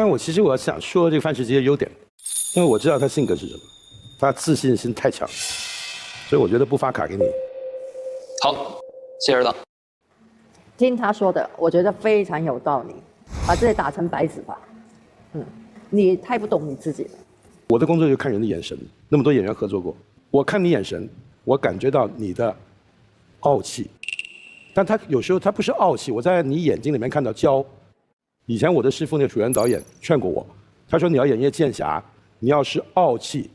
我其实我想说这个范世杰的优点，因为我知道他性格是什么，他自信心太强，所以我觉得不发卡给你。好，谢谢尔党。听他说的，我觉得非常有道理，把这些打成白纸吧。你太不懂你自己了。我的工作就看人的眼神，那么多演员合作过，我看你眼神，我感觉到你的傲气，但他有时候他不是傲气，我在你眼睛里面看到骄。以前我的师傅那个楚原导演劝过我，他说你要演叶剑侠，你要是傲气，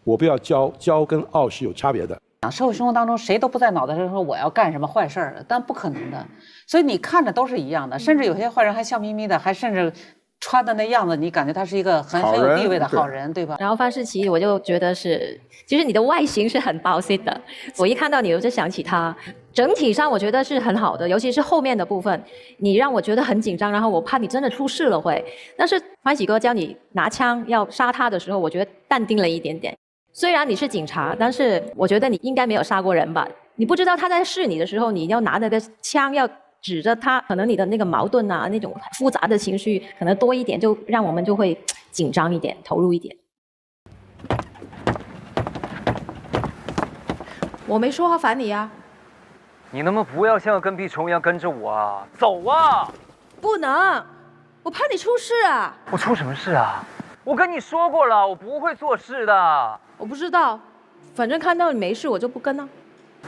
我不要骄，骄跟傲是有差别的。社会生活当中，谁都不在脑袋上说我要干什么坏事儿，但不可能的。所以你看着都是一样的，甚至有些坏人还笑眯眯的，还甚至穿的那样子，你感觉他是一个很有地位的好人，对吧？然后范世琦，我就觉得是，其实你的外形是很包性的，我一看到你我就想起他。整体上我觉得是很好的，尤其是后面的部分，你让我觉得很紧张，然后我怕你真的出事了会。但是欢喜哥教你拿枪要杀他的时候，我觉得淡定了一点点。虽然你是警察，但是我觉得你应该没有杀过人吧？你不知道他在试你的时候，你要拿那个枪要指着他，可能你的那个矛盾啊，那种复杂的情绪可能多一点，就让我们就会紧张一点，投入一点。我没说话烦你呀。你能不能不要像个跟屁虫一样跟着我啊？走啊！不能，我怕你出事啊。我出什么事啊？我跟你说过了，我不会做事的。我不知道，反正看到你没事，我就不跟了。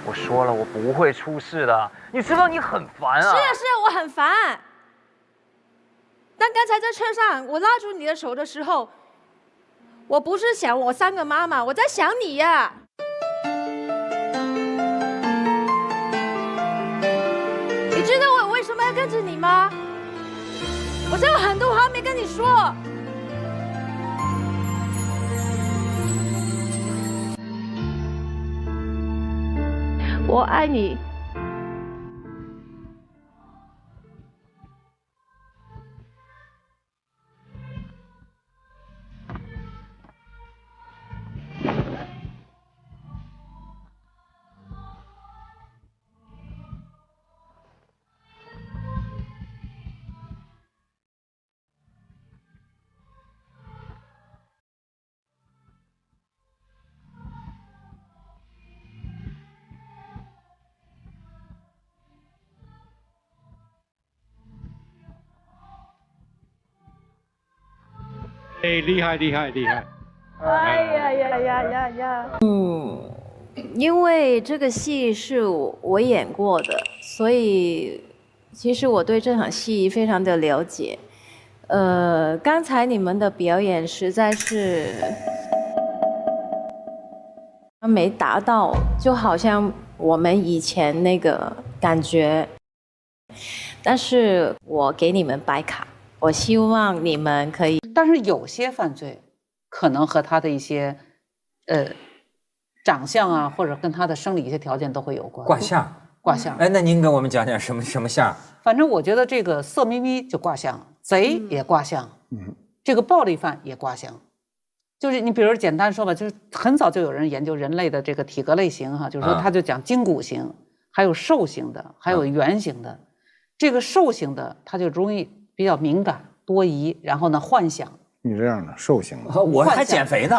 我说了，我不会出事的。你知道你很烦啊。是啊，我很烦。但刚才在车上，我拉住你的手的时候，我不是想我3个妈妈，我在想你呀。你知道我为什么要跟着你吗？我有很多话没跟你说。我爱你。哎，厉害厉害厉害！哎呀呀呀呀呀！因为这个戏是我演过的，所以其实我对这场戏非常的了解。刚才你们的表演实在是没达到，就好像我们以前那个感觉。但是我给你们白卡，我希望你们可以。但是有些犯罪可能和他的一些长相啊，或者跟他的生理一些条件都会有关。卦象，卦象。哎，那您跟我们讲讲什么象？反正我觉得这个色眯眯就卦象，贼也卦象，这个暴力犯也卦象。就是你比如简单说吧，就是很早就有人研究人类的这个体格类型哈，就是说他就讲筋骨型，还有瘦型的，还有圆形的。这个瘦型的他就容易比较敏感多疑，然后呢幻想。你这样的瘦型的，我还减肥呢。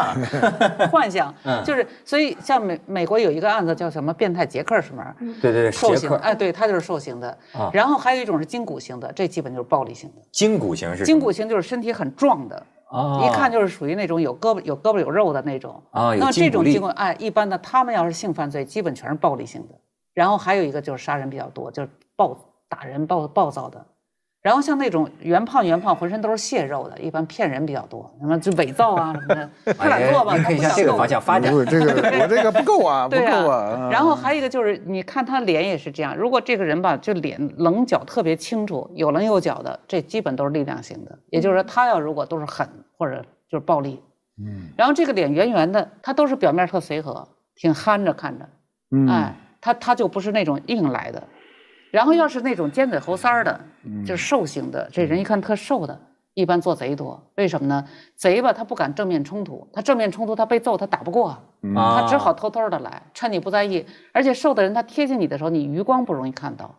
幻想就是所以像美国有一个案子叫什么变态杰克什么？对对对，瘦型，哎，对，他就是瘦型的。然后还有一种是筋骨型的，这基本就是暴力型的。筋骨型是？筋骨型就是身体很壮的，一看就是属于那种有胳膊有肉的那种。那么这种筋骨，哎，一般的他们要是性犯罪，基本全是暴力型的。然后还有一个就是杀人比较多，就是打人暴躁的。然后像那种圆胖浑身都是蟹肉的，一般骗人比较多，什么就伪造啊什么的，不敢做吧？可以向这个方向发展。不是这个，我这个不够啊，不够啊。然后还有一个就是，你看他脸也是这样，如果这个人吧，就脸棱角特别清楚，有棱有角的，这基本都是力量型的。也就是说，他要如果都是狠或者就是暴力，然后这个脸圆圆的，他都是表面特随和，挺憨着看着，哎，他就不是那种硬来的。然后要是那种尖嘴猴腮的，就是瘦型的，这人一看特瘦的，一般做贼多。为什么呢？贼吧，他不敢正面冲突，他正面冲突他被揍他打不过，他只好偷偷的来，趁你不在意。而且瘦的人他贴近你的时候，你余光不容易看到，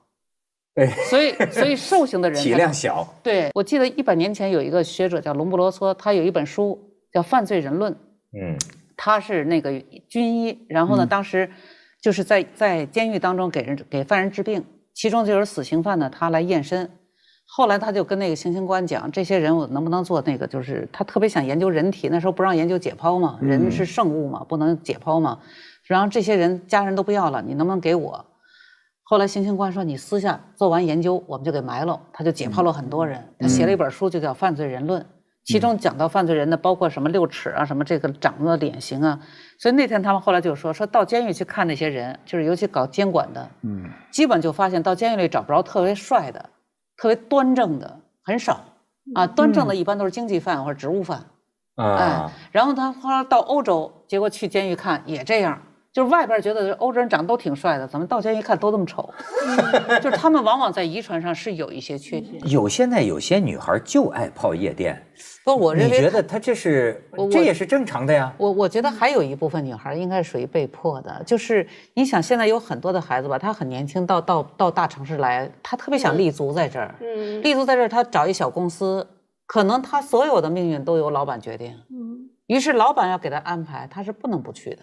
所以瘦型的人体量小。对，我记得100年前有一个学者叫隆布罗梭，他有一本书叫《犯罪人论》。他是那个军医，然后呢，当时就是在监狱当中给犯人治病，其中就有死刑犯呢，他来验身。后来他就跟那个行刑官讲，这些人我能不能做那个，就是他特别想研究人体，那时候不让研究解剖嘛，人是圣物嘛，不能解剖嘛。然后这些人家人都不要了，你能不能给我？后来行刑官说，你私下做完研究，我们就给埋了。他就解剖了很多人，他写了一本书，就叫《犯罪人论》。其中讲到犯罪人的，包括什么6尺啊，什么这个长的脸型啊。所以那天他们后来就说到监狱去看那些人，就是尤其搞监管的，基本就发现到监狱里找不着特别帅的、特别端正的，很少啊。端正的一般都是经济犯或者职务犯，然后他后来到欧洲，结果去监狱看也这样。就是外边觉得欧洲人长得都挺帅的，怎么到监狱看都这么丑？就是他们往往在遗传上是有一些缺陷。现在有些女孩就爱泡夜店，不，我认为你觉得她这也是正常的呀？我觉得还有一部分女孩应该属于被迫的，就是你想现在有很多的孩子吧，她很年轻到大城市来，她特别想立足在这儿，立足在这儿，她找一小公司，可能她所有的命运都由老板决定，于是老板要给她安排，她是不能不去的。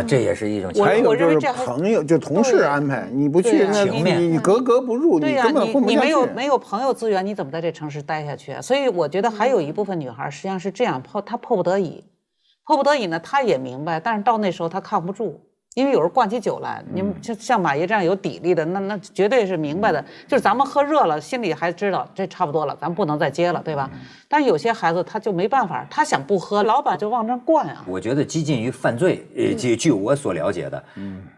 这也是一种。还有就是朋友，就同事安排，你不去，那你格格不入，你根本混不下去。你没有朋友资源，你怎么在这城市待下去啊？所以我觉得还有一部分女孩实际上是这样，她迫不得已呢，她也明白，但是到那时候她抗不住。因为有时候灌起酒来，你们就像马爷这样有底力的，那绝对是明白的。就是咱们喝热了，心里还知道这差不多了，咱不能再接了，对吧？但是有些孩子他就没办法，他想不喝，老板就往这灌啊。我觉得激进于犯罪，据我所了解的，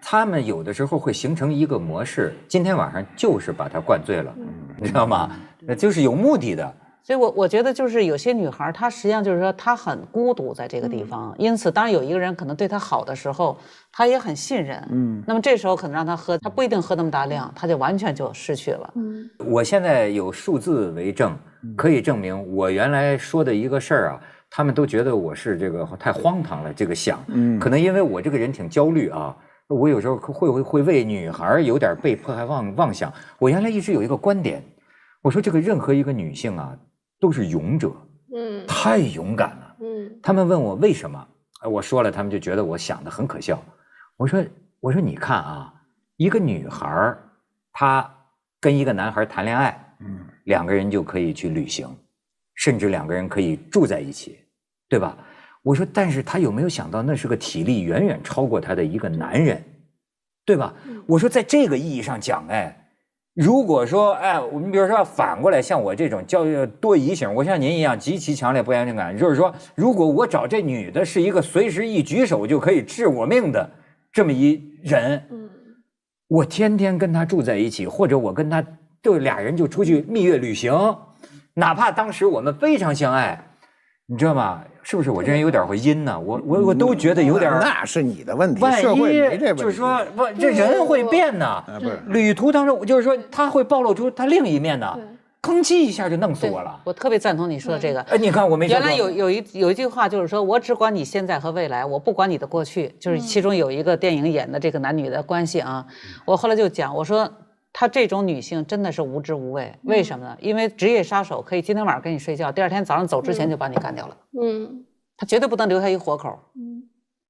他们有的时候会形成一个模式，今天晚上就是把他灌醉了，你知道吗？就是有目的的。所以我觉得就是有些女孩，她实际上就是说她很孤独在这个地方，因此当然有一个人可能对她好的时候，她也很信任，那么这时候可能让她喝，她不一定喝那么大量，她就完全就失去了。我现在有数字为证，可以证明我原来说的一个事儿啊，他们都觉得我是这个太荒唐了，这个想，可能因为我这个人挺焦虑啊，我有时候会为女孩有点被迫害妄想。我原来一直有一个观点，我说这个任何一个女性啊，都是勇者，太勇敢了，他们问我为什么，我说了，他们就觉得我想的很可笑。我说你看啊，一个女孩她跟一个男孩谈恋爱，两个人就可以去旅行，甚至两个人可以住在一起，对吧？我说，但是她有没有想到，那是个体力远远超过她的一个男人，对吧？我说，在这个意义上讲，如果说，我们比如说反过来，像我这种多疑型，我像您一样极其强烈不安全感，就是说，如果我找这女的是一个随时一举手就可以治我命的这么一人，我天天跟她住在一起，或者我跟她就俩人就出去蜜月旅行，哪怕当时我们非常相爱，你知道吗？是不是我这人有点会阴呢？我都觉得有点。那是你的问题，万一社会没这问题。就是说，这人会变呢。旅途当中，就是说他会暴露出他另一面呢。吭叽一下就弄死我了。我特别赞同你说的这个。你看我没说过。原来有一句话就是说，我只管你现在和未来，我不管你的过去。就是其中有一个电影演的这个男女的关系啊，我后来就讲，我说。她这种女性真的是无知无畏，为什么呢？因为职业杀手可以今天晚上跟你睡觉，第二天早上走之前就把你干掉了。她绝对不能留下一活口。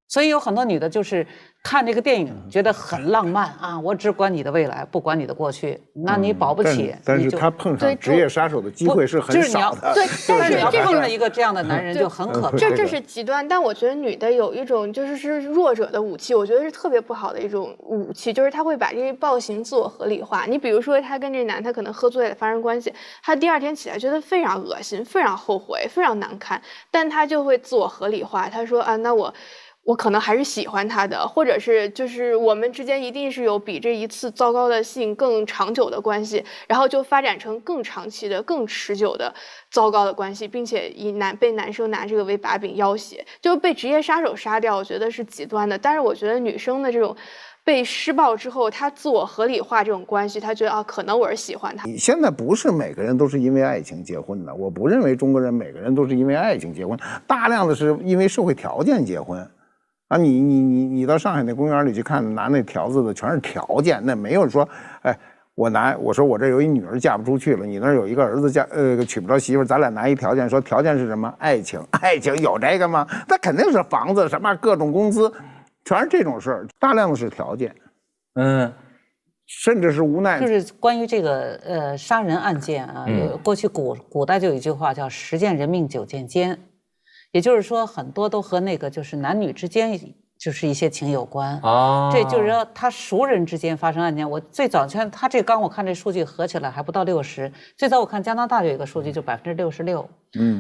所以有很多女的就是看这个电影觉得很浪漫啊，我只管你的未来，不管你的过去，那你保不起。但是她碰上职业杀手的机会是很少的。对，但是你要碰上一个这样的男人就很可怕。这是极端，但我觉得女的有一种是弱者的武器，我觉得是特别不好的一种武器，就是她会把这些暴行自我合理化。你比如说，她跟这男他可能喝醉了发生关系，她第二天起来觉得非常恶心、非常后悔、非常难堪，但她就会自我合理化，她说啊，那我可能还是喜欢他的，或者是就是我们之间一定是有比这一次糟糕的性更长久的关系，然后就发展成更长期的、更持久的糟糕的关系，并且被男生拿这个为把柄要挟，就被职业杀手杀掉，我觉得是极端的。但是我觉得女生的这种被施暴之后，她自我合理化这种关系，她觉得啊，可能我是喜欢他。现在不是每个人都是因为爱情结婚的，我不认为中国人每个人都是因为爱情结婚，大量的是因为社会条件结婚。啊，你到上海那公园里去看，拿那条子的全是条件，那没有说，我说我这有一女儿嫁不出去了，你那儿有一个儿子娶不着媳妇，咱俩拿一条件，说条件是什么？爱情，爱情有这个吗？那肯定是房子什么各种工资，全是这种事儿，大量的是条件，甚至是无奈。就是关于这个杀人案件啊，过去古代就有一句话叫10见人命9见奸，也就是说很多都和那个就是男女之间就是一些情有关这就是说他熟人之间发生案件。我最早他这刚我看这数据合起来还不到60%，最早我看加拿大有一个数据就66%，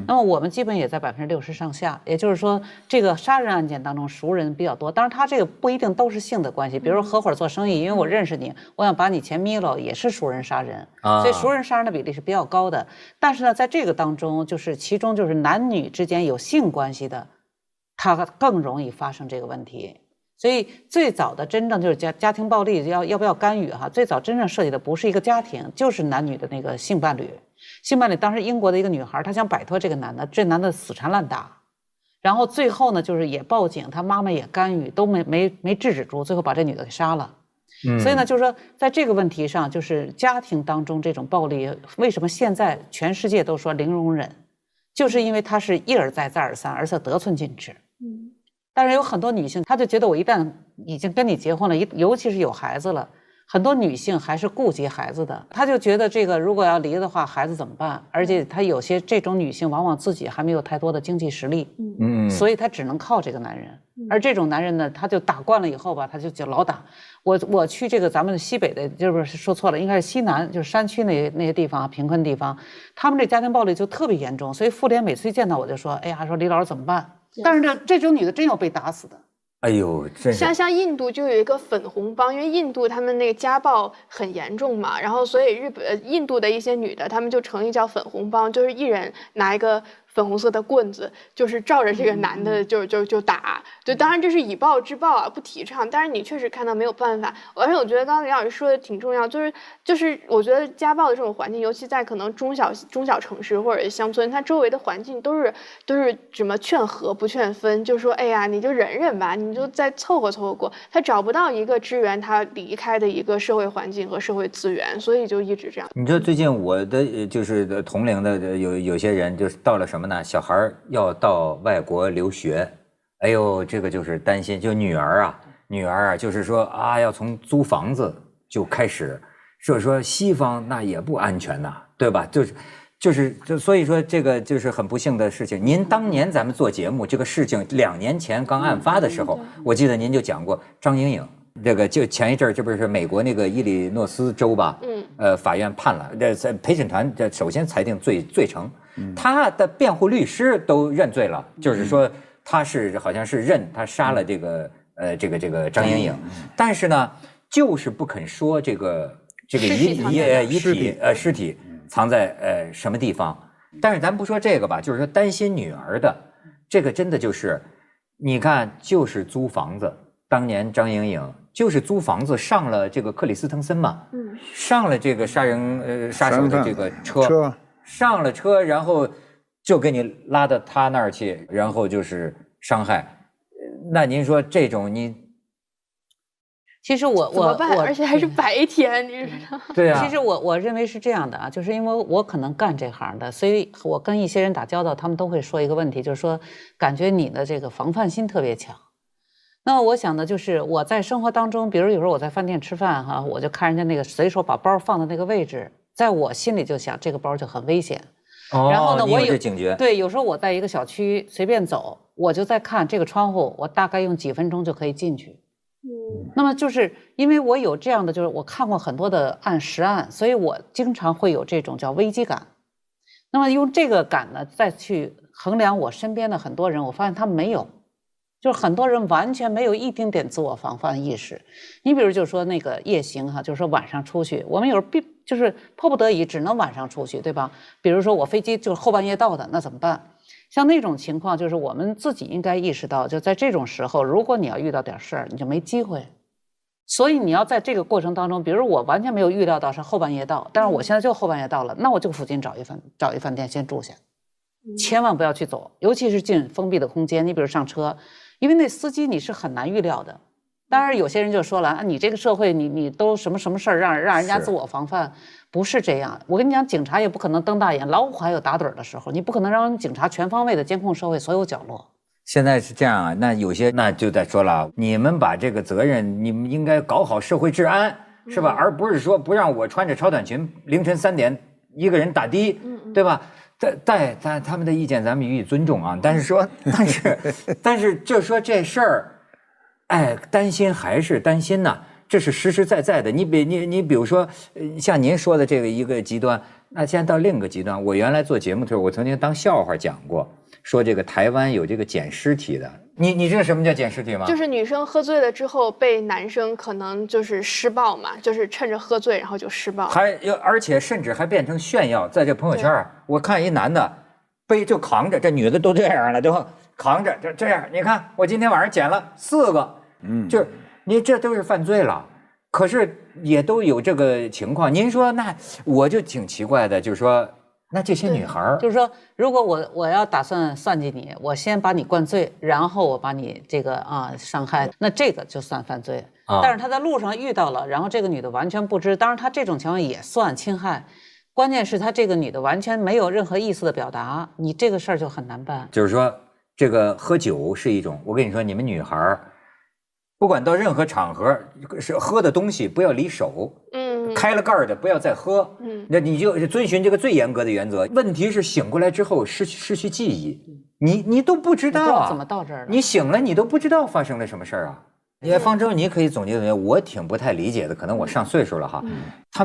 那么我们基本也在60%上下。也就是说这个杀人案件当中熟人比较多，当然他这个不一定都是性的关系，比如说合伙做生意，因为我认识你，我想把你钱眯了，也是熟人杀人所以熟人杀人的比例是比较高的。但是呢，在这个当中，就是其中就是男女之间有性关系的，它更容易发生这个问题。所以最早的真正就是家庭暴力要不要干预最早真正涉及的不是一个家庭，就是男女的那个性伴侣。性伴侣当时英国的一个女孩，她想摆脱这个男的，这男的死缠烂打，然后最后呢就是也报警，她妈妈也干预，都没制止住，最后把这女的给杀了。所以呢，就是说在这个问题上，就是家庭当中这种暴力，为什么现在全世界都说零容忍，就是因为它是一而再再而三，而且得寸进尺。但是有很多女性，她就觉得我一旦已经跟你结婚了，尤其是有孩子了，很多女性还是顾及孩子的，她就觉得这个如果要离的话，孩子怎么办？而且她有些这种女性往往自己还没有太多的经济实力，所以她只能靠这个男人。而这种男人呢，他就打惯了以后吧，他就老打。我去这个咱们西北的，就是说错了，应该是西南，就是山区那些地方，贫困地方，他们这家庭暴力就特别严重。所以妇联每次一见到我就说，哎呀，说李老师怎么办？但是这种女的真有被打死的。哎呦，真是像印度就有一个粉红帮，因为印度他们那个家暴很严重嘛，然后所以印度的一些女的，她们就成立叫粉红帮，就是一人拿一个粉红色的棍子，就是照着这个男的就打。对，当然这是以暴制暴啊，不提倡。但是你确实看到没有办法，而且我觉得刚刚李老师说的挺重要，就是我觉得家暴的这种环境，尤其在可能中小城市或者是乡村，它周围的环境都是什么劝和不劝分，就说哎呀你就忍忍吧，你就再凑合过，他找不到一个支援他离开的一个社会环境和社会资源，所以就一直这样。你知道最近我的就是同龄的有些人就是到了什么呢？小孩要到外国留学，哎呦，这个就是担心，就女儿啊，就是说啊，要从租房子就开始，说西方那也不安全呐，对吧？所以说这个就是很不幸的事情。您当年咱们做节目这个事情2年前刚案发的时候，我记得您就讲过张莹莹。这个就前一阵这不是美国那个伊利诺斯州吧？法院判了，陪审团首先裁定罪成，他的辩护律师都认罪了，就是说他好像是认他杀了这个张莹莹，但是呢，就是不肯说这个尸体藏在什么地方。但是咱不说这个吧，就是说担心女儿的这个真的就是，你看就是租房子，当年张莹莹。就是租房子上了这个克里斯滕森嘛，上了这个杀手的这个车，上了车，然后就给你拉到他那儿去，然后就是伤害。那您说这种其实我怎么办？而且还是白天，你知道？对啊。其实我认为是这样的啊，就是因为我可能干这行的，所以我跟一些人打交道，他们都会说一个问题，就是说感觉你的这个防范心特别强。那么我想的就是我在生活当中，比如有时候我在饭店吃饭我就看人家那个随手把包放到那个位置，在我心里就想这个包就很危险。然后呢，我有警觉。对，有时候我在一个小区随便走，我就在看这个窗户，我大概用几分钟就可以进去。那么就是因为我有这样的，就是我看过很多的实案，所以我经常会有这种叫危机感。那么用这个感呢，再去衡量我身边的很多人，我发现他们没有。就是很多人完全没有一丁点自我防范意识。你比如就是说那个夜行就是说晚上出去，我们有时候就是迫不得已只能晚上出去，对吧？比如说我飞机就是后半夜到的，那怎么办？像那种情况，就是我们自己应该意识到，就在这种时候，如果你要遇到点事儿，你就没机会。所以你要在这个过程当中，比如我完全没有预料到是后半夜到，但是我现在就后半夜到了，那我就附近找一饭店先住下，千万不要去走，尤其是进封闭的空间。你比如上车。因为那司机你是很难预料的，当然，有些人就说了啊，你这个社会，你都什么事儿让人家自我防范，不是这样。我跟你讲，警察也不可能瞪大眼，老虎还有打盹的时候，你不可能让警察全方位的监控社会所有角落。现在是这样啊，那有些那就在说了，你们把这个责任，你们应该搞好社会治安，是吧？而不是说不让我穿着超短裙凌晨3点一个人打的，对吧？但他们的意见咱们予以尊重啊。但是就说这事儿。哎，担心还是担心呐，这是实实在在的。你比如说，像您说的这个一个极端，那现在到另一个极端。我原来做节目的时候，我曾经当笑话讲过，说这个台湾有这个捡尸体的。你知道什么叫捡尸体吗？就是女生喝醉了之后被男生可能就是施暴嘛，就是趁着喝醉然后就施暴，而且甚至还变成炫耀，在这朋友圈我看一男的就扛着，这女的都这样了，都扛着这样。你看我今天晚上捡了4个。就是你这都是犯罪了，可是也都有这个情况。您说那我就挺奇怪的，就是说那这些女孩就是说，如果我要打算算计你，我先把你灌醉，然后我把你这个伤害，那这个就算犯罪。但是他在路上遇到了，然后这个女的完全不知，当然他这种情况也算侵害。关键是他这个女的完全没有任何意思的表达，你这个事儿就很难办。就是说，这个喝酒是一种，我跟你说，你们女孩不管到任何场合，是喝的东西不要离手，开了盖的不要再喝，那你就遵循这个最严格的原则。问题是醒过来之后失去记忆，你都不知道啊，怎么到这儿了？你醒了，你都不知道发生了什么事儿啊。因为方舟，你可以总结我挺不太理解的，可能我上岁数了哈，他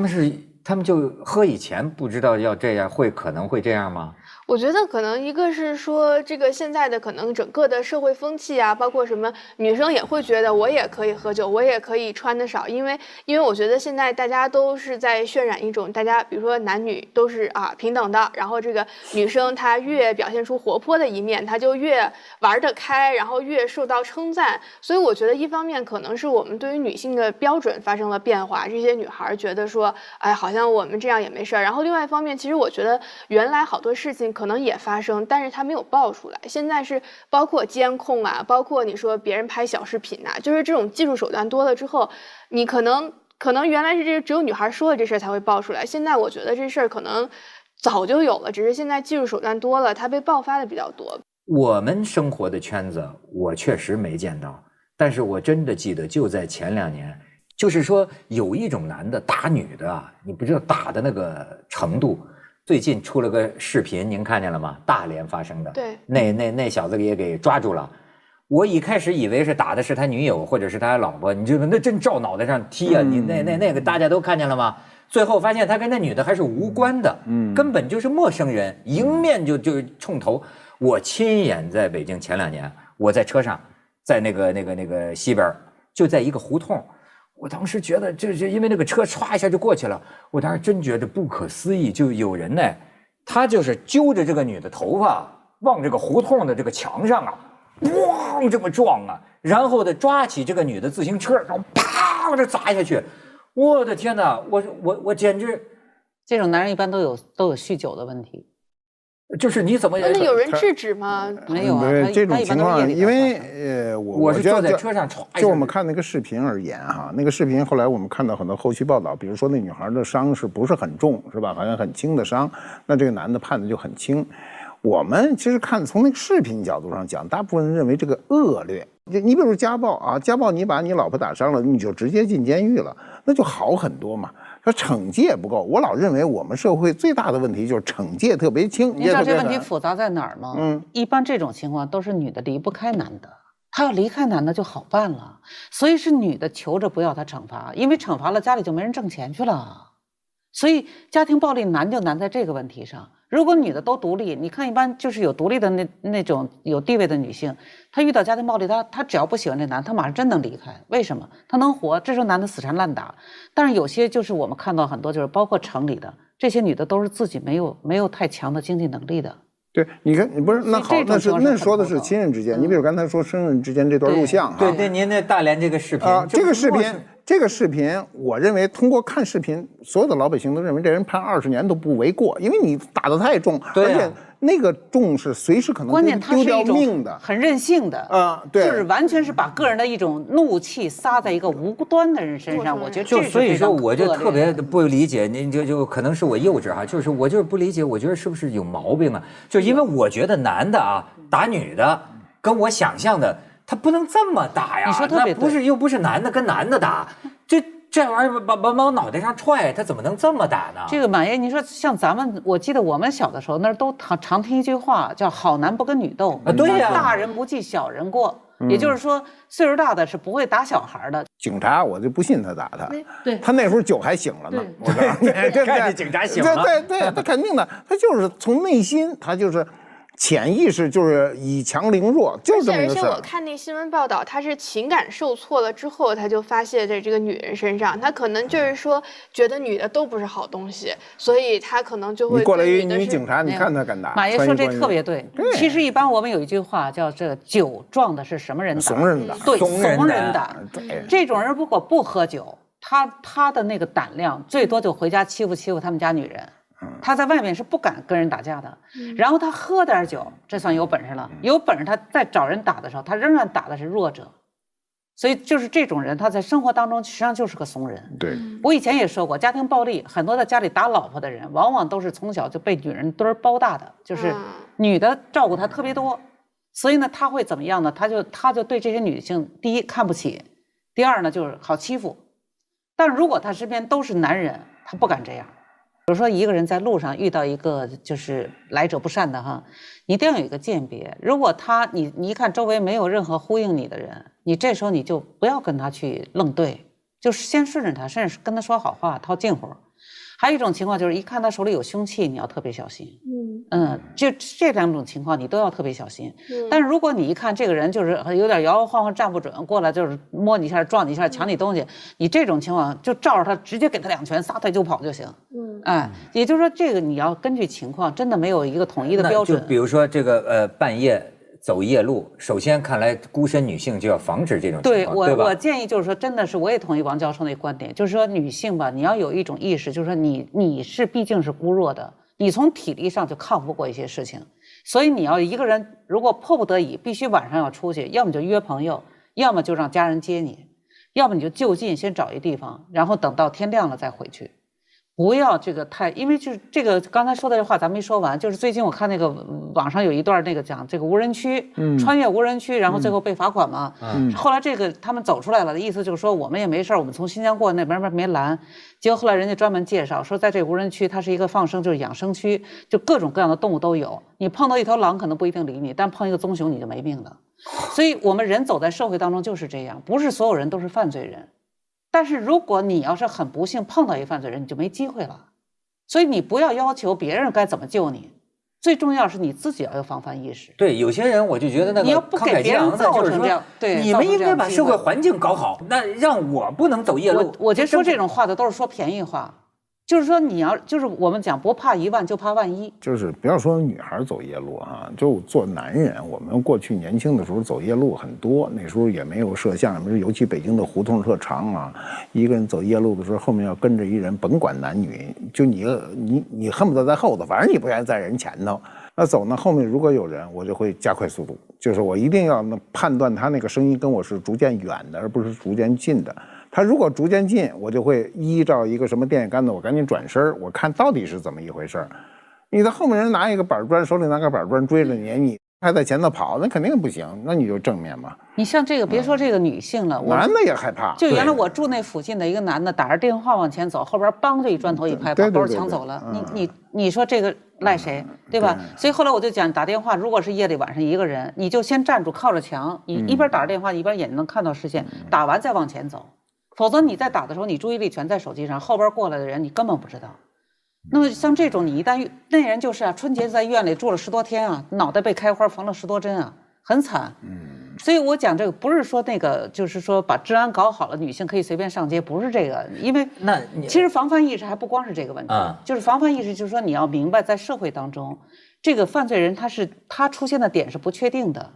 们就喝以前不知道要这样，可能会这样吗？我觉得可能一个是说这个现在的可能整个的社会风气啊，包括什么女生也会觉得我也可以喝酒，我也可以穿得少，因为我觉得现在大家都是在渲染一种大家比如说男女都是平等的，然后这个女生她越表现出活泼的一面，她就越玩得开，然后越受到称赞。所以我觉得一方面可能是我们对于女性的标准发生了变化，这些女孩觉得说哎好像我们这样也没事儿。然后另外一方面，其实我觉得原来好多事情可能也发生，但是它没有爆出来。现在是包括监控啊，包括你说别人拍小视频啊，就是这种技术手段多了之后，你可能原来是这只有女孩说了这事儿才会爆出来，现在我觉得这事儿可能早就有了，只是现在技术手段多了，它被爆发的比较多。我们生活的圈子我确实没见到，但是我真的记得就在前2年，就是说有一种男的打女的你不知道打的那个程度。最近出了个视频，您看见了吗？大连发生的，对，那小子也给抓住了。我一开始以为是打的是他女友或者是他老婆，你就那真照脑袋上踢啊！你那个大家都看见了吗？最后发现他跟那女的还是无关的，根本就是陌生人，迎面就冲头。我亲眼在北京前2年，我在车上，在那个西边，就在一个胡同。我当时觉得，就因为那个车唰一下就过去了，我当时真觉得不可思议。就有人呢，他就是揪着这个女的头发，往这个胡同的这个墙上咣这么撞然后呢抓起这个女的自行车，然后啪这砸下去。我的天哪，我简直！这种男人一般都有酗酒的问题。就是你怎么那有人制止吗？没有啊，这种情况，因为我是坐在车上，就我们看那个视频而言那个视频后来我们看到很多后续报道，比如说那女孩的伤是不是很重，是吧？好像很轻的伤，那这个男的判的就很轻。我们其实看从那个视频角度上讲，大部分人认为这个恶劣。你比如家暴家暴你把你老婆打伤了，你就直接进监狱了，那就好很多嘛。说惩戒不够，我老认为我们社会最大的问题就是惩戒特别轻。你知道这问题复杂在哪儿吗？一般这种情况都是女的离不开男的，她要离开男的就好办了，所以是女的求着不要他惩罚，因为惩罚了家里就没人挣钱去了。所以家庭暴力难就难在这个问题上。如果女的都独立，你看一般就是有独立的那种有地位的女性，她遇到家庭暴力，她只要不喜欢这男，她马上真能离开。为什么？她能活，这时候男的死缠烂打。但是有些就是我们看到很多，就是包括城里的这些女的，都是自己没有太强的经济能力的。对，你看，你不是那好，那说的是亲人之间。你比如刚才说生人之间这段录像对，您那大连这个视频这个视频这个视频，我认为通过看视频，所有的老百姓都认为这人判20年都不为过，因为你打得太重，而且那个重是随时可能丢掉命的，很任性的对，就是完全是把个人的一种怒气撒在一个无端的人身上。我觉得这所以说我就特别不理解，您就可能是我幼稚哈，就是我就是不理解，我觉得是不是有毛病啊？就因为我觉得男的啊打女的，跟我想象的。他不能这么打呀！你说特别对，又不是男的跟男的打，这玩意儿往脑袋上踹，他怎么能这么打呢？这个马爷，你说像咱们，我记得我们小的时候那儿都常听一句话，叫“好男不跟女斗”，对呀，大人不计小人过。也就是说，岁数大的是不会打小孩的。警察我就不信他打他，对，他那时候酒还醒了呢。我告诉你，看见警察醒了，对，他肯定的，他就是从内心，他就是。潜意识就是以强凌弱，就是这么一个事儿。而且我看那新闻报道，他是情感受挫了之后，他就发泄在这个女人身上。他可能就是说，觉得女的都不是好东西，所以他可能就会。你过来一女警察，你看他敢打。马爷说这特别对。其实一般我们有一句话叫“这酒壮的是什么人打？怂人打。”对，怂人打。对，这种人如果不喝酒，他的那个胆量最多就回家欺负他们家女人。他在外面是不敢跟人打架的，然后他喝点酒，这算有本事了。有本事他在找人打的时候，他仍然打的是弱者。所以就是这种人，他在生活当中实际上就是个怂人。对，我以前也说过，家庭暴力很多在家里打老婆的人，往往都是从小就被女人堆包大的，就是女的照顾他特别多。所以呢，他会怎么样呢？他就对这些女性，第一看不起，第二呢就是好欺负。但如果他身边都是男人，他不敢这样。比如说一个人在路上遇到一个就是来者不善的哈，你一定要有一个鉴别。如果你一看周围没有任何呼应你的人，你这时候你就不要跟他去愣对，就是先顺着他，甚至跟他说好话，套近乎。还有一种情况就是一看他手里有凶器，你要特别小心。就这两种情况你都要特别小心。但是如果你一看这个人就是有点摇摇晃晃站不准，过来就是摸你一下撞你一下抢你东西，你这种情况就照着他直接给他2拳撒腿就跑就行。也就是说这个你要根据情况，真的没有一个统一的标准。就比如说这个半夜走夜路，首先看来孤身女性就要防止这种情况，对吧？我建议就是说，真的是我也同意王教授那观点，就是说女性吧，你要有一种意识，就是说你是毕竟是孤弱的，你从体力上就抗不过一些事情，所以你要一个人如果迫不得已必须晚上要出去，要么就约朋友，要么就让家人接你，要么你就就近先找一地方，然后等到天亮了再回去。不要这个太，因为就是这个刚才说的这话咱没说完，就是最近我看那个网上有一段那个讲这个无人区，穿越无人区，然后最后被罚款嘛。后来这个他们走出来了的意思就是说我们也没事，我们从新疆过那边没拦，结果后来人家专门介绍说在这个无人区它是一个放生就是养生区，就各种各样的动物都有，你碰到一头狼可能不一定理你，但碰一个棕熊你就没命了。所以我们人走在社会当中就是这样，不是所有人都是犯罪人。但是如果你要是很不幸碰到一犯罪人，你就没机会了。所以你不要要求别人该怎么救你，最重要是你自己要有防范意识。对，有些人我就觉得那个你要不给别人造成这样，对，你们应该把社会环境搞好，那让我不能走夜路。我觉得说这种话的都是说便宜话。就是说，你要就是我们讲不怕1万就怕万一，就是不要说女孩走夜路啊，就做男人，我们过去年轻的时候走夜路很多，那时候也没有摄像，尤其北京的胡同特长啊，一个人走夜路的时候，后面要跟着一人，甭管男女，就你恨不得在后头，反正你不愿意在人前头。那走呢，后面如果有人，我就会加快速度，就是我一定要判断他那个声音跟我是逐渐远的，而不是逐渐近的。他如果逐渐近，我就会依照一个什么电线杆子，我赶紧转身，我看到底是怎么一回事。你的后面人拿一个板砖，手里拿个板砖追着你，你还在前头跑，那肯定不行，那你就正面嘛。你像这个，别说这个女性了，男的也害怕。就原来我住那附近的一个男的，打着电话往前走，后边梆就一砖头一拍，把包抢走了。你说这个赖谁，对吧？所以后来我就讲，打电话如果是夜里晚上一个人，你就先站住，靠着墙，你一边打着电话，一边眼睛能看到视线，打完再往前走。否则你在打的时候，你注意力全在手机上，后边过来的人你根本不知道。那么像这种，你一旦那人就是啊，春节在医院里住了10多天啊，脑袋被开花缝了10多针啊，很惨。所以我讲这个不是说那个，就是说把治安搞好了，女性可以随便上街，不是这个。因为其实防范意识还不光是这个问题，就是防范意识，就是说你要明白，在社会当中，这个犯罪人他出现的点是不确定的。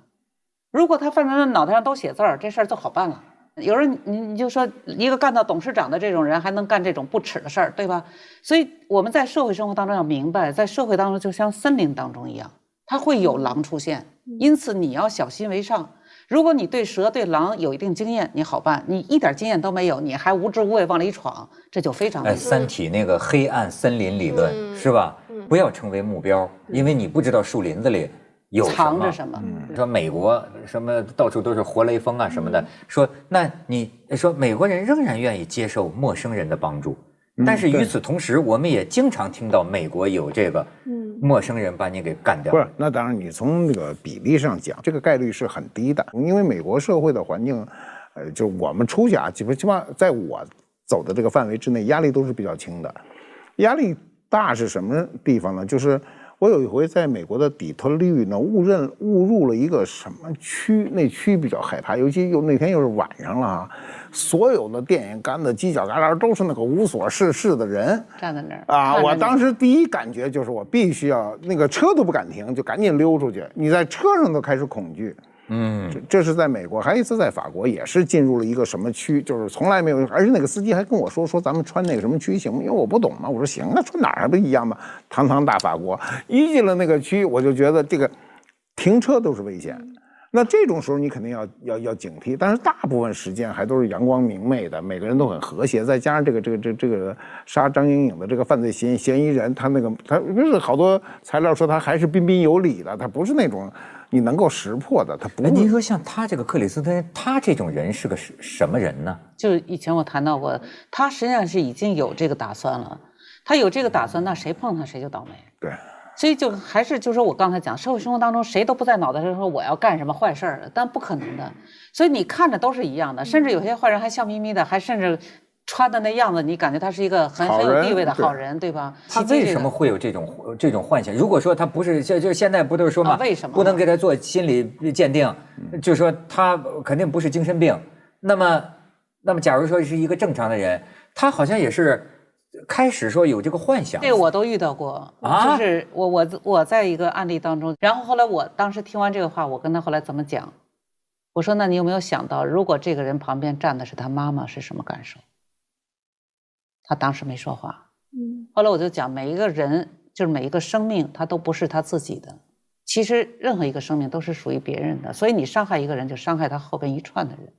如果他犯罪人脑袋上都写字儿，这事儿就好办了。有人你就说一个干到董事长的这种人还能干这种不耻的事儿，对吧？所以我们在社会生活当中要明白，在社会当中就像森林当中一样，它会有狼出现，因此你要小心为上。如果你对蛇对狼有一定经验，你好办；你一点经验都没有，你还无知无畏往里闯，这就非常危险。三体那个黑暗森林理论是吧？不要成为目标，因为你不知道树林子里有藏着什么。说美国什么到处都是活雷锋啊什么的，说那你说美国人仍然愿意接受陌生人的帮助，但是与此同时，我们也经常听到美国有这个陌生人把你给干掉。不是，那当然，你从那个比例上讲，这个概率是很低的，因为美国社会的环境，就我们出去啊，基本在我走的这个范围之内，压力都是比较轻的。压力大是什么地方呢？就是我有一回在美国的底特律呢，误入了一个什么区，那区比较害怕，尤其那天又是晚上了啊，所有的电线杆子、犄角旮旯都是那个无所事事的人站在那儿啊！我当时第一感觉就是我必须要那个车都不敢停，就赶紧溜出去。你在车上都开始恐惧。这是在美国，还有一次在法国，也是进入了一个什么区，就是从来没有，而且那个司机还跟我说咱们穿那个什么区行吗？因为我不懂嘛，我说行啊，穿哪儿还不一样嘛？堂堂大法国，一进了那个区，我就觉得这个停车都是危险。那这种时候你肯定要警惕，但是大部分时间还都是阳光明媚的，每个人都很和谐，再加上这个杀张莹颖的这个犯罪嫌疑人，他不是好多材料说他还是彬彬有礼的，他不是那种你能够识破的，他不。您说像他这个克里斯汀，他这种人是个什么人呢？就以前我谈到过，他实际上是已经有这个打算了，他有这个打算，那谁碰他谁就倒霉。对。所以就还是就说我刚才讲，社会生活当中谁都不在脑袋上说我要干什么坏事儿，但不可能的。所以你看着都是一样的，甚至有些坏人还笑眯眯的，还甚至穿的那样子，你感觉他是一个很有地位的好人，对吧？他为什么会有这种幻想？如果说他不是，就现在不都是说嘛，为什么不能给他做心理鉴定？就说他肯定不是精神病。那么，假如说是一个正常的人，他好像也是。开始说有这个幻想，这个我都遇到过啊，就是我在一个案例当中，然后后来我当时听完这个话，我跟他后来怎么讲？我说那你有没有想到，如果这个人旁边站的是他妈妈，是什么感受？他当时没说话。后来我就讲，每一个人就是每一个生命，他都不是他自己的。其实任何一个生命都是属于别人的，所以你伤害一个人，就伤害他后边一串的人。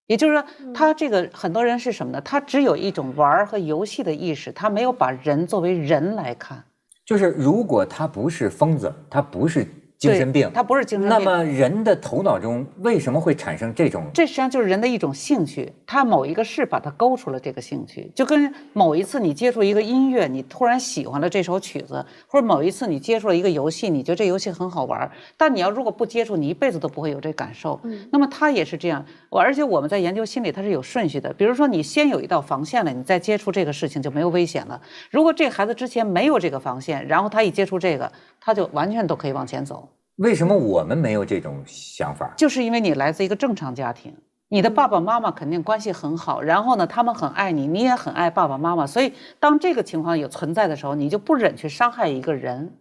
也就是说，他这个很多人是什么呢？他只有一种玩和游戏的意识，他没有把人作为人来看。就是如果他不是疯子，他不是精神病，他不是精神病，那么人的头脑中为什么会产生这种？这实际上就是人的一种兴趣，他某一个事把他勾出了这个兴趣，就跟某一次你接触一个音乐，你突然喜欢了这首曲子，或者某一次你接触了一个游戏，你觉得这游戏很好玩，但你要如果不接触，你一辈子都不会有这感受。那么他也是这样，而且我们在研究心理，它是有顺序的。比如说你先有一道防线了，你再接触这个事情就没有危险了。如果这个孩子之前没有这个防线，然后他一接触这个，他就完全都可以往前走。为什么我们没有这种想法？就是因为你来自一个正常家庭，你的爸爸妈妈肯定关系很好，然后呢，他们很爱你，你也很爱爸爸妈妈，所以当这个情况有存在的时候，你就不忍去伤害一个人。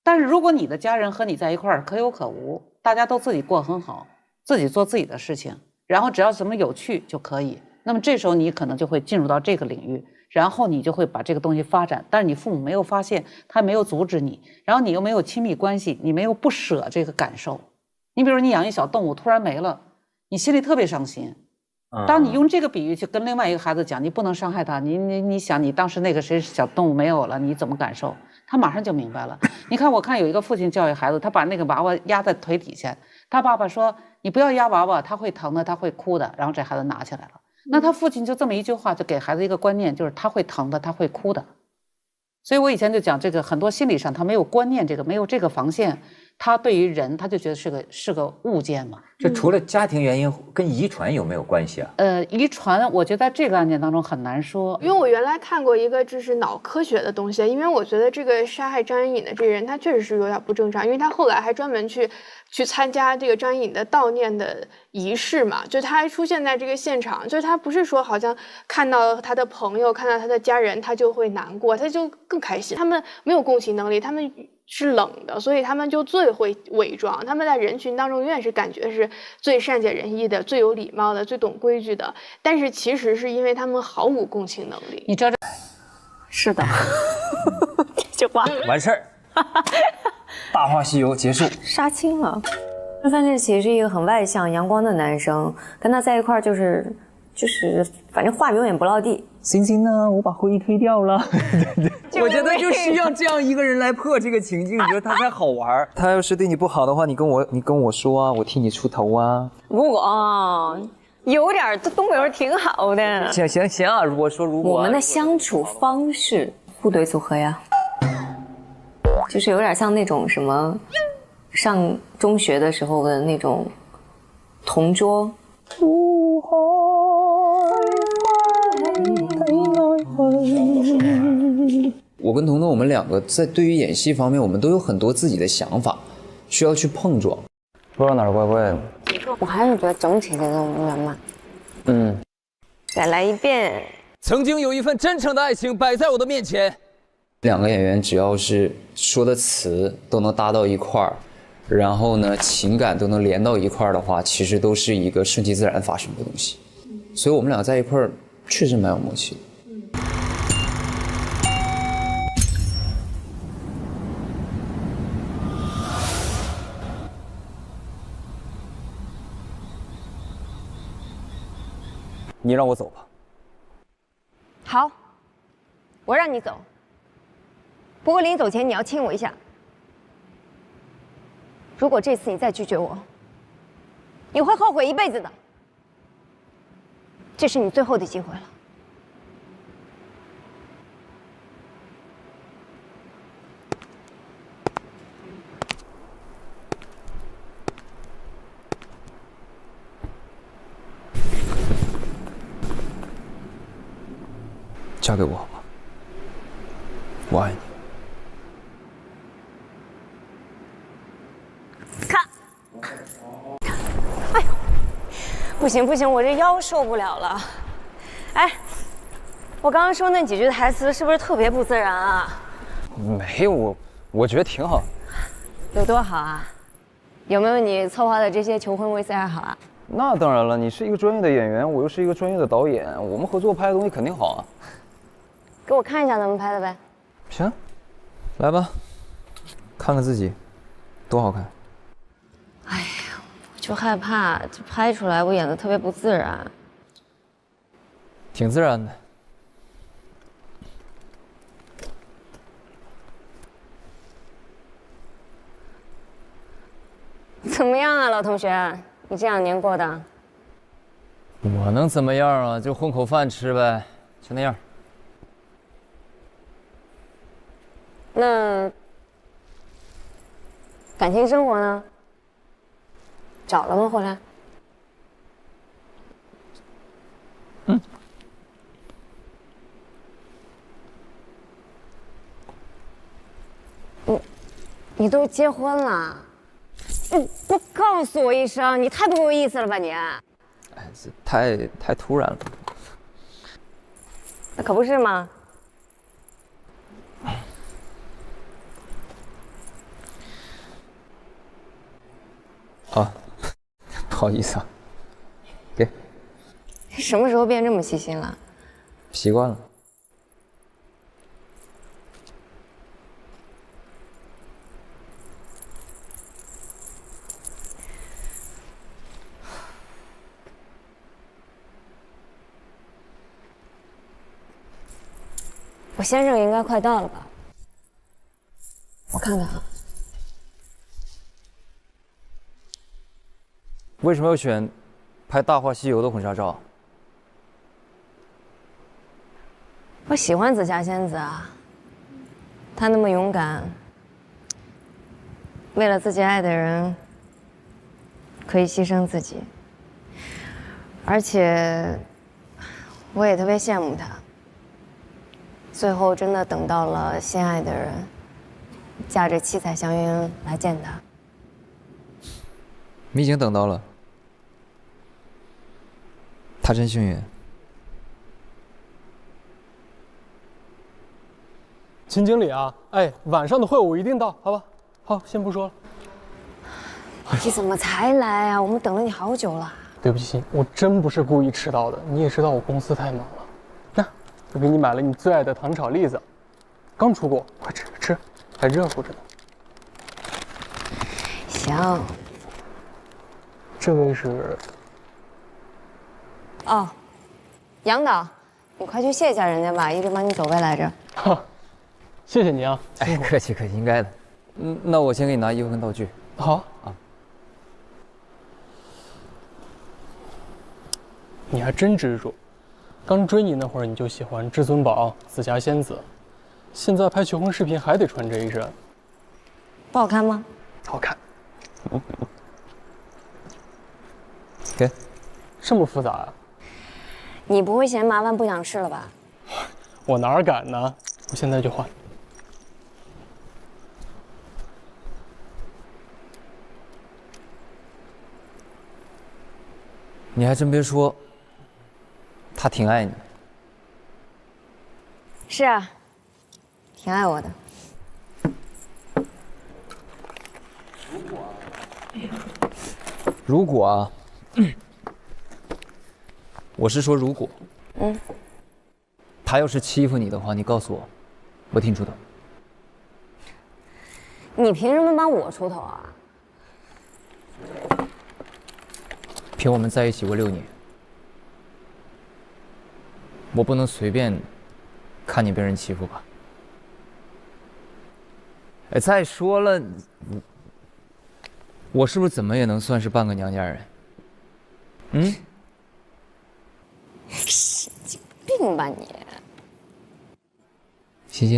但是如果你的家人和你在一块儿可有可无，大家都自己过很好，自己做自己的事情，然后只要什么有趣就可以，那么这时候你可能就会进入到这个领域。然后你就会把这个东西发展，但是你父母没有发现，他没有阻止你，然后你又没有亲密关系，你没有不舍这个感受。你比如你养一小动物突然没了，你心里特别伤心。当你用这个比喻去跟另外一个孩子讲，你不能伤害他，你想你当时那个谁小动物没有了，你怎么感受？他马上就明白了。你看，我看有一个父亲教育孩子，他把那个娃娃压在腿底下，他爸爸说你不要压娃娃，他会疼的，他会哭的，然后这孩子拿起来了。那他父亲就这么一句话，就给孩子一个观念，就是他会疼的，他会哭的。所以我以前就讲这个，很多心理上他没有观念，这个没有这个防线，他对于人他就觉得是个物件嘛。这除了家庭原因，跟遗传有没有关系啊？遗传我觉得在这个案件当中很难说，因为我原来看过一个就是脑科学的东西，因为我觉得这个杀害张莹颖的这人他确实是有点不正常，因为他后来还专门去参加这个张莹颖的悼念的仪式嘛，就他还出现在这个现场，就是他不是说好像看到他的朋友看到他的家人他就会难过，他就更开心。他们没有共情能力，他们是冷的，所以他们就最会伪装。他们在人群当中永远是感觉是最善解人意的、最有礼貌的、最懂规矩的，但是其实是因为他们毫无共情能力。你知道这？是的，这句话完事儿，《大话西游》结束，杀青了。范志奇是一个很外向、阳光的男生，跟他在一块儿就是反正话永远不落地。星星呢？我把会议推掉了。我觉得就需要这样一个人来破这个情境，你觉得他才好玩。他要是对你不好的话，你跟我说啊，我替你出头啊。如果有点东北味挺好的。行啊，如果我们的相处方式互怼组合呀，就是有点像那种什么上中学的时候的那种同桌。我跟彤彤，我们两个在对于演戏方面，我们都有很多自己的想法，需要去碰撞。不知道哪儿怪怪的。我还是觉得整体的这种圆满。再来一遍。曾经有一份真诚的爱情摆在我的面前。两个演员只要是说的词都能搭到一块儿，然后呢情感都能连到一块儿的话，其实都是一个顺其自然发生的东西。所以我们俩在一块儿确实蛮有默契的。你让我走吧。好，我让你走。不过临走前你要亲我一下。如果这次你再拒绝我，你会后悔一辈子的。这是你最后的机会了。嫁给我好吗？我爱你。看，哎呦，不行不行，我这腰受不了了。哎，我刚刚说那几句台词是不是特别不自然啊？没有，我觉得挺好。有多好啊？有没有你策划的这些求婚 VCR 好啊？那当然了，你是一个专业的演员，我又是一个专业的导演，我们合作拍的东西肯定好啊。给我看一下咱们拍的呗。行，来吧，看看自己，多好看。哎呀，我就害怕这拍出来我演的特别不自然。挺自然的。怎么样啊，老同学？你这2年过的？我能怎么样啊？就混口饭吃呗，就那样。那感情生活呢？找了吗？后来？你都结婚了，你不告诉我一声，你太不够意思了吧你？哎，这太突然了。那可不是吗？啊，不好意思啊，给。什么时候变这么细心了？习惯了。我先生应该快到了吧？我看看啊。为什么要选拍《大话西游》的婚纱照？我喜欢紫霞仙子啊，她那么勇敢，为了自己爱的人可以牺牲自己，而且我也特别羡慕她。最后真的等到了心爱的人，驾着七彩祥云来见他。你已经等到了，他真幸运。秦经理啊，哎，晚上的会我一定到，好吧？好，先不说了。你怎么才来啊？我们等了你好久了。对不起，我真不是故意迟到的。你也知道我公司太忙了。那，我给你买了你最爱的糖炒栗子，刚出锅，快吃吃，还热乎着呢。行。这位是？哦，杨导，你快去谢一下人家吧，一直帮你走位来着。哈，谢谢你啊。哎，客气客气，应该的。那我先给你拿衣服跟道具。好啊。你还真执着，刚追你那会儿你就喜欢至尊宝、紫霞仙子，现在拍求婚视频还得穿这一身，不好看吗？好看。给，这么复杂啊？你不会嫌麻烦不想试了吧？我哪敢呢？我现在就换。你还真别说，他挺爱你。是啊，挺爱我的。如果啊，我是说如果，他要是欺负你的话，你告诉我，我替你出头。你凭什么帮我出头啊？凭我们在一起过6年，我不能随便看你被人欺负吧？哎，再说了，我是不是怎么也能算是半个娘家人？神经病吧你！欣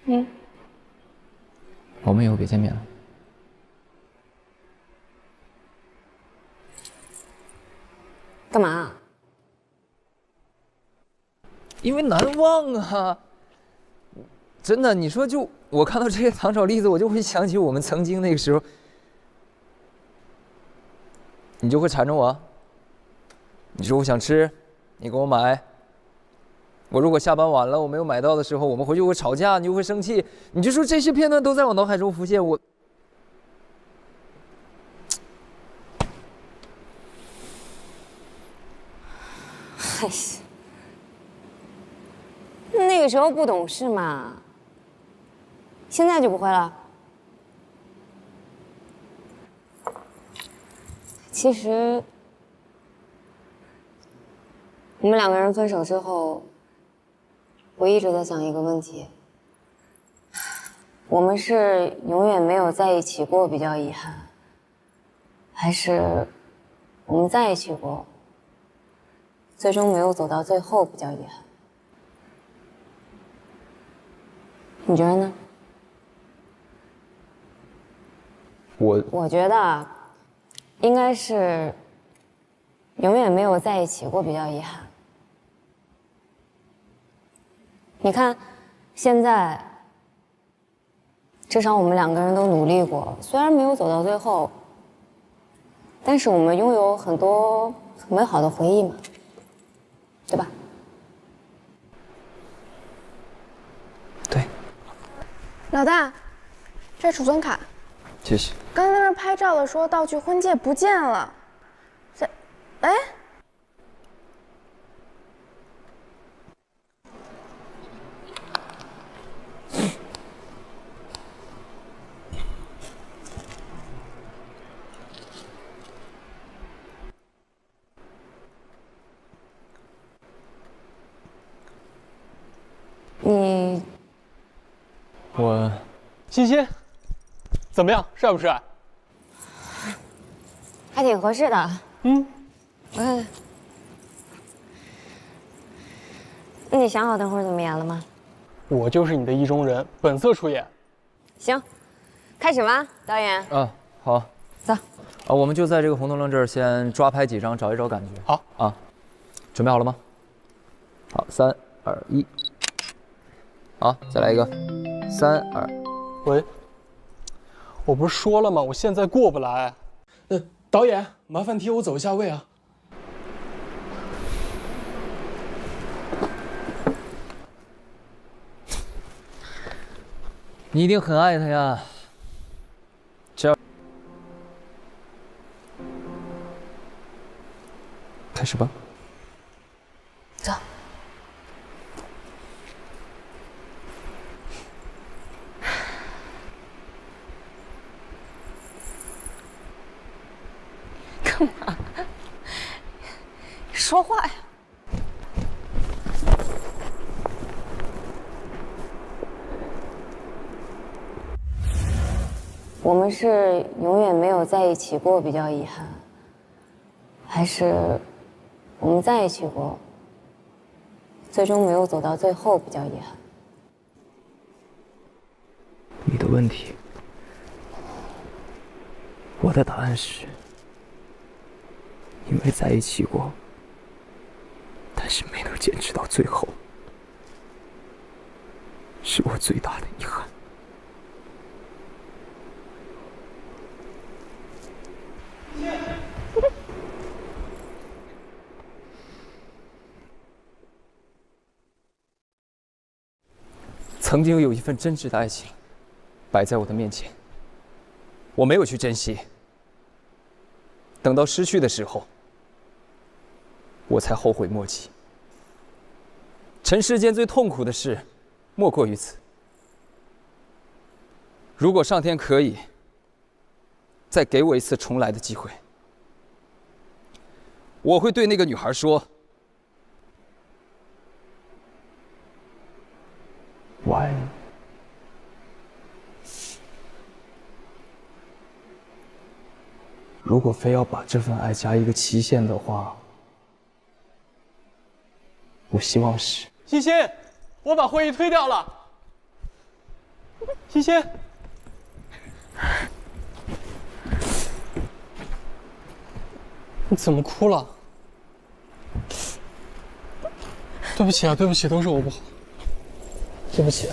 欣，我们以后别见面了。干嘛？因为难忘啊！真的，你说就我看到这些糖炒栗子，我就会想起我们曾经那个时候，你就会缠着我。你说我想吃，你给我买。我如果下班晚了，我没有买到的时候，我们回去会吵架，你就会生气。你就说这些片段都在我脑海中浮现，我。哎，那个时候不懂事嘛，现在就不会了。其实，我们2个人分手之后，我一直在想一个问题：我们是永远没有在一起过比较遗憾，还是我们在一起过？最终没有走到最后，比较遗憾。你觉得呢？我觉得应该是永远没有在一起过比较遗憾。你看，现在至少我们2个人都努力过，虽然没有走到最后，但是我们拥有很多很美好的回忆嘛。对吧？对。老大，这储存卡。谢谢。刚才那儿拍照的说道具婚戒不见了，哎。我，欣欣，怎么样，帅不帅？还挺合适的。我看看。那你想好等会儿怎么演了吗？我就是你的意中人，本色出演。行，开始吧，导演。好。走。我们就在这个红灯笼这儿先抓拍几张，找一找感觉。好啊，准备好了吗？好，3、2、1。好，再来一个，3、2。喂，我不是说了吗？我现在过不来。导演，麻烦替我走一下位啊。你一定很爱他呀。只要开始吧。走。干嘛？说话呀！我们是永远没有在一起过，比较遗憾，还是我们在一起过，最终没有走到最后，比较遗憾？你的问题，我的答案是，因为在一起过，但是没能坚持到最后，是我最大的遗憾。曾经有一份真挚的爱情摆在我的面前，我没有去珍惜，等到失去的时候，我才后悔莫及。尘世间最痛苦的事，莫过于此。如果上天可以再给我一次重来的机会，我会对那个女孩说：“我爱你。”如果非要把这份爱加一个期限的话，我希望是。欣欣，我把会议推掉了。欣欣，你怎么哭了？对不起啊，对不起，都是我不好。对不起。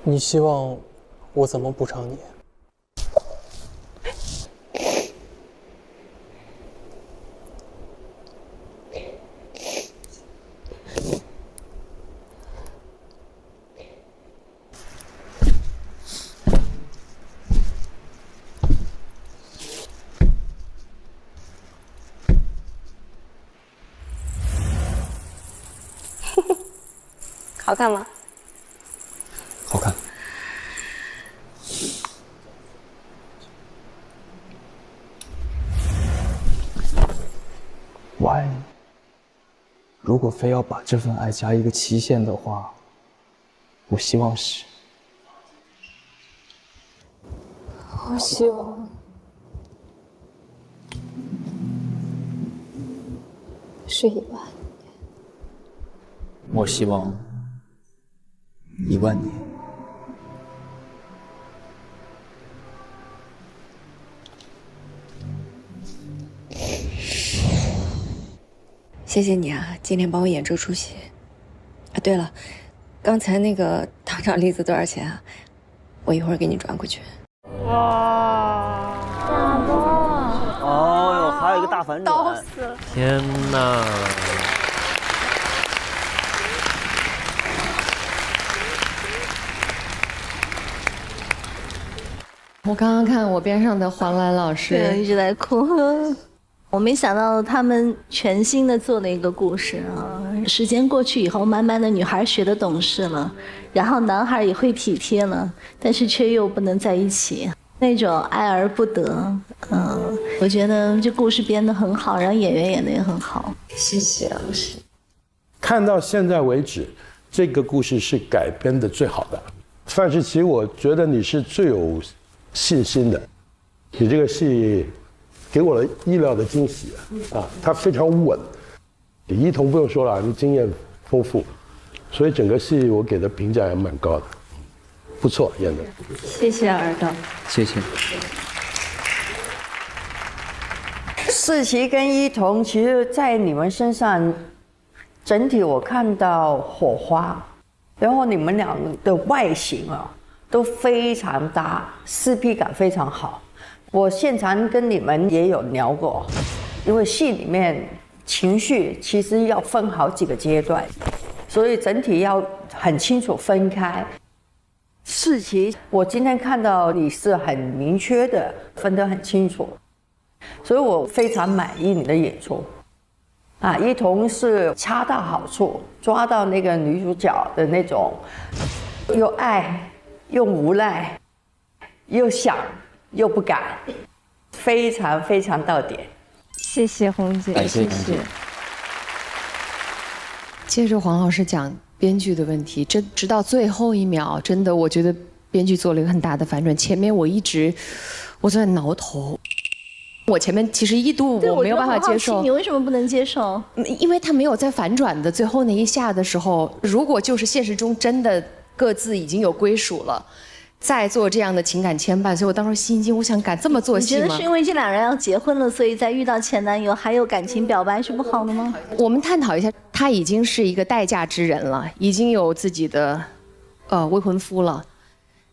你希望我怎么补偿你？好看吗？好看。我爱你。如果非要把这份爱加一个期限的话，我希望是。我希望是1万。我希望10000年。谢谢你啊，今天帮我演这出戏。啊，对了，刚才那个糖炒栗子多少钱啊？我一会儿给你转过去。哇，大波！哦哟，还有一个大反转，刀死了！天哪！我刚刚看我边上的黄澜老师，对，一直在哭。我没想到他们全新的做了一个故事啊！时间过去以后，慢慢的女孩学得懂事了，然后男孩也会体贴了，但是却又不能在一起，那种爱而不得。我觉得这故事编得很好，然后演员演得也很好。谢谢老师。看到现在为止，这个故事是改编的最好的。范世琦，我觉得你是最有信心的，你这个戏给我了意料的惊喜啊！它非常稳，李一桐不用说了，你经验丰富，所以整个戏我给的评价也蛮高的，不错，演的。谢谢儿子。谢谢。世琦跟一桐，其实在你们身上，整体我看到火花，然后你们俩的外形啊都非常搭，CP感非常好。我现场跟你们也有聊过，因为戏里面情绪其实要分好几个阶段，所以整体要很清楚分开。世奇，我今天看到你是很明确的，分得很清楚，所以我非常满意你的演出。啊，一同是恰到好处，抓到那个女主角的那种又爱又无奈，又想又不敢，非常非常到点。谢谢红姐，谢谢。接着黄老师讲编剧的问题，直到最后一秒，真的我觉得编剧做了一个很大的反转。前面我在挠头。我前面其实一度我没有办法接受，你为什么不能接受？因为他没有在反转的最后那一下的时候，如果就是现实中真的各自已经有归属了，再做这样的情感牵绊，所以我当时心惊，我想敢这么做戏吗？你觉得是因为这两人要结婚了，所以在遇到前男友还有感情表白是不好的吗？我们探讨一下，他已经是一个待嫁之人了，已经有自己的未婚夫了，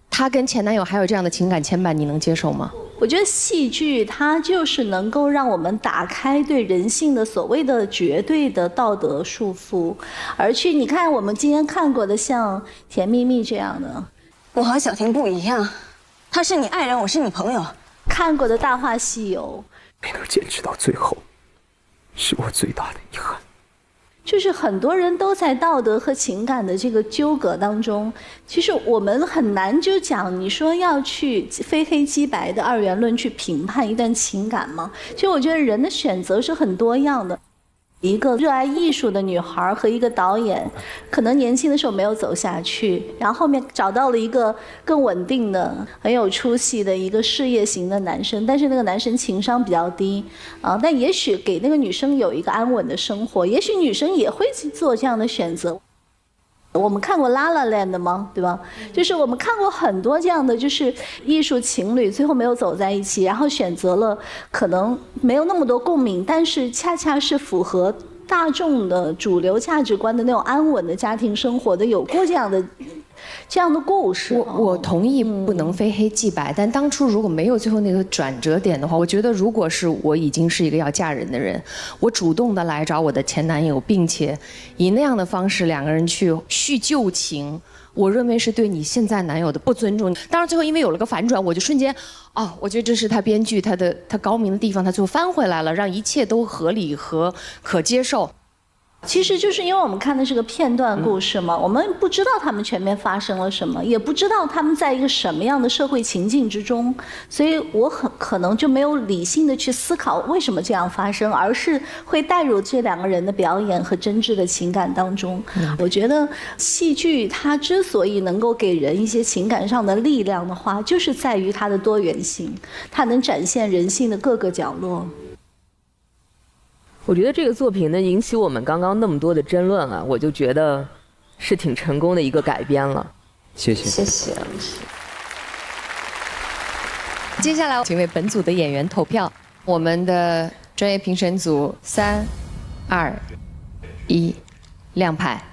他跟前男友还有这样的情感牵绊，你能接受吗？我觉得戏剧它就是能够让我们打开对人性的所谓的绝对的道德束缚，而去你看我们今天看过的像《甜蜜蜜》这样的，我和小婷不一样，他是你爱人，我是你朋友。看过的《大话西游》，没能坚持到最后，是我最大的遗憾。就是很多人都在道德和情感的这个纠葛当中，其实我们很难就讲你说要去非黑即白的二元论去评判一段情感吗？其实我觉得人的选择是很多样的。一个热爱艺术的女孩和一个导演，可能年轻的时候没有走下去，然后后面找到了一个更稳定的、很有出息的一个事业型的男生，但是那个男生情商比较低啊，但也许给那个女生有一个安稳的生活，也许女生也会去做这样的选择。我们看过《La La Land》吗？对吧？就是我们看过很多这样的，就是艺术情侣最后没有走在一起，然后选择了可能没有那么多共鸣，但是恰恰是符合大众的主流价值观的那种安稳的家庭生活的，有过这样的故事。我同意不能非黑即白，但当初如果没有最后那个转折点的话，我觉得如果是我已经是一个要嫁人的人，我主动的来找我的前男友，并且以那样的方式两个人去叙旧情，我认为是对你现在男友的不尊重。当然最后因为有了个反转，我就瞬间我觉得这是他编剧他高明的地方，他最后翻回来了，让一切都合理和可接受。其实就是因为我们看的是个片段故事嘛，我们不知道他们前面发生了什么，也不知道他们在一个什么样的社会情境之中，所以我很可能就没有理性的去思考为什么这样发生，而是会带入这两个人的表演和真挚的情感当中。我觉得戏剧它之所以能够给人一些情感上的力量的话，就是在于它的多元性，它能展现人性的各个角落。我觉得这个作品呢，引起我们刚刚那么多的争论啊，我就觉得是挺成功的一个改编了。谢谢，谢谢。接下来请为本组的演员投票，我们的专业评审组3、2、1，亮牌。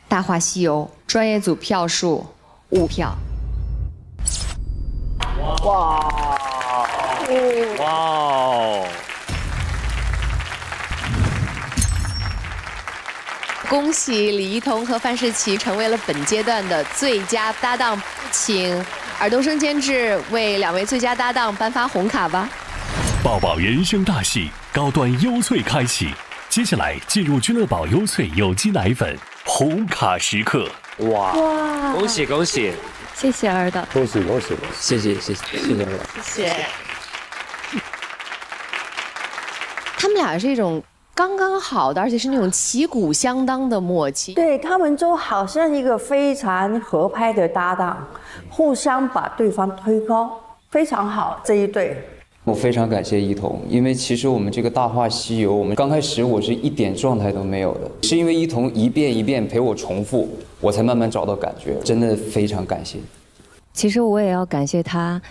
《大话西游》专业组票数5票。哇！哇哦！恭喜李一桐和范世琦成为了本阶段的最佳搭档，请尔冬升监制为两位最佳搭档颁发红卡吧。抱抱人生大戏，高端优萃开启，接下来进入俱乐宝优萃有机奶粉红卡时刻。哇！哇！恭喜恭喜！谢谢儿的，恭喜恭喜！谢谢谢谢谢谢儿的，谢谢。他们俩是一种刚刚好的，而且是那种旗鼓相当的默契。对，他们就好像一个非常合拍的搭档，互相把对方推高，非常好这一对。我非常感谢一桐，因为其实我们这个《大话西游》，我们刚开始我是一点状态都没有的，是因为一桐一遍一遍陪我重复，我才慢慢找到感觉，真的非常感谢。其实我也要感谢他。